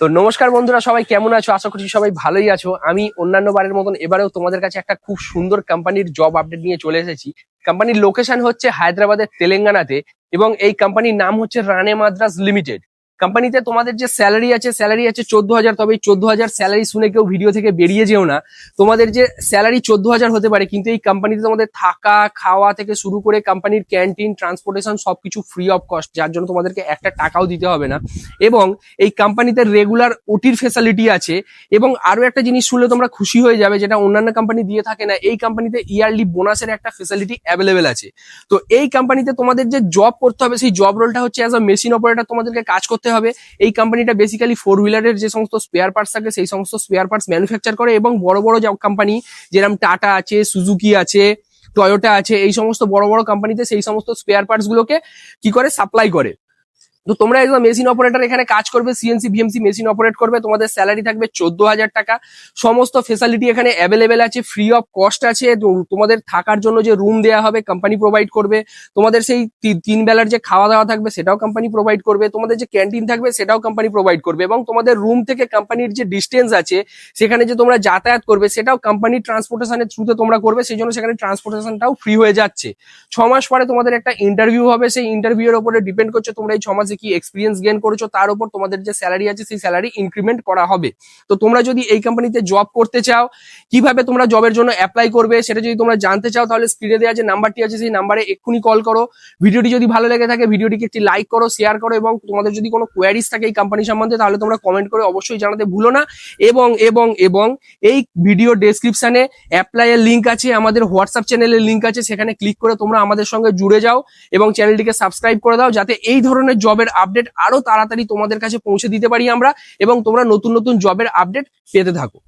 তো নমস্কার বন্ধুরা, সবাই কেমন আছো? আশা করছি সবাই ভালোই আছো। আমি অন্যান্য বারের মতন এবারেও তোমাদের কাছে একটা খুব সুন্দর কোম্পানির জব আপডেট নিয়ে চলে এসেছি। কোম্পানির লোকেশন হচ্ছে হায়দ্রাবাদের তেলেঙ্গানাতে, এবং এই কোম্পানির নাম হচ্ছে রানে মাদ্রাস লিমিটেড। কোম্পানিতে তোমাদের যে স্যালারি আছে 14,000। তবে এই 14,000 স্যালারি শুনে কেউ ভিডিও থেকে বেরিয়ে যেও না। তোমাদের যে স্যালারি 14,000 হতে পারে, কিন্তু এই কোম্পানিতে তোমাদের থাকা খাওয়া থেকে শুরু করে কোম্পানির ক্যান্টিন ট্রান্সপোর্টেশন সবকিছু ফ্রি অফ কস্ট, যার জন্য তোমাদেরকে একটা টাকাও দিতে হবে না। এবং এই কোম্পানিতে রেগুলার ওটির ফেসিলিটি আছে। এবং আরো একটা জিনিস শুনলে তোমরা খুশি হয়ে যাবে, যেটা অন্যান্য কোম্পানি দিয়ে থাকে না। এই কোম্পানিতে ইয়ারলি বোনাসের একটা ফেসিলিটি অ্যাভেলেবেল আছে। তো এই কোম্পানিতে তোমাদের যে জব করতে হবে, সেই জব রোলটা হচ্ছে অ্যাজ আ মেশিন অপারেটর তোমাদেরকে কাজ করতে হবে। এই কোম্পানিটা বেসিক্যালি ফোর হুইলারের যে সমস্ত স্পেয়ার পার্টস থাকে, সেই সমস্ত স্পেয়ার পার্টস ম্যানুফ্যাকচার করে। এবং বড় বড় যে কোম্পানি, যেরকম টাটা আছে, সুজুকি আছে, টয়োটা আছে, এই সমস্ত বড় বড় কোম্পানিতে সেই সমস্ত স্পেয়ার পার্টস গুলোকে কি করে সাপ্লাই করে। তো তোমরা একদম মেশিন অপারেটর এখানে কাজ করবে, সিএনসি ভিএমসি মেশিন অপারেট করবে। তোমাদের স্যালারি থাকবে 14,000 টাকা। সমস্ত ফেসিলিটি এখানে অ্যাভেলেবেল আছে, ফ্রি অফ কস্ট আছে। তোমাদের থাকার জন্য যে রুম দেওয়া হবে কোম্পানি প্রোভাইড করবে। তোমাদের সেই তিন বেলার যে খাওয়া দাওয়া থাকবে সেটাও কোম্পানি প্রোভাইড করবে। তোমাদের যে ক্যান্টিন থাকবে সেটাও কোম্পানি প্রোভাইড করবে। এবং তোমাদের রুম থেকে কোম্পানির যে ডিস্টেন্স আছে, সেখানে যে তোমরা যাতায়াত করবে, সেটাও কোম্পানির ট্রান্সপোর্টেশনের থ্রুতে তোমরা করবে। সেই জন্য সেখানে ট্রান্সপোর্টেশনটাও ফ্রি হয়ে যাচ্ছে। 6 মাস পরে তোমাদের একটা ইন্টারভিউ হবে। সেই ইন্টারভিউ এর উপরে ডিপেন্ড করছে তোমরা এই 6 মাসে কি এক্সপিরিয়েন্স গেইন করেছো, তার উপর তোমাদের যে স্যালারি আছে সেই স্যালারি ইনক্রিমেন্ট করা হবে। তো তোমরা যদি এই কোম্পানিতে জব করতে চাও, কিভাবে তোমরা জবের জন্য অ্যাপ্লাই করবে সেটা যদি তোমরা জানতে চাও, তাহলে স্ক্রিনে দেওয়া যে নাম্বারটি আছে সেই নাম্বারে এক্ষুনি কল করো। ভিডিওটি যদি ভালো লেগে থাকে ভিডিওটিকে একটি লাইক করো, শেয়ার করো, এবং তোমাদের যদি কোনো কোয়ারিজ থাকে এই কোম্পানি সম্বন্ধে তাহলে তোমরা কমেন্ট করে অবশ্যই জানাতে ভুলো না। এবং এবং এবং এই ভিডিও ডেসক্রিপশনে অ্যাপ্লাই এর লিঙ্ক আছে, আমাদের হোয়াটসঅ্যাপ চ্যানেলের লিঙ্ক আছে, সেখানে ক্লিক করে তোমরা আমাদের সঙ্গে জুড়ে যাও এবং চ্যানেলটিকে সাবস্ক্রাইব করে দাও, যাতে এই ধরনের জবের আপডেট আরো তাড়াতাড়ি তোমাদের কাছে পৌঁছে দিতে পারি আমরা, এবং তোমরা নতুন নতুন জবের আপডেট পেতে থাকো।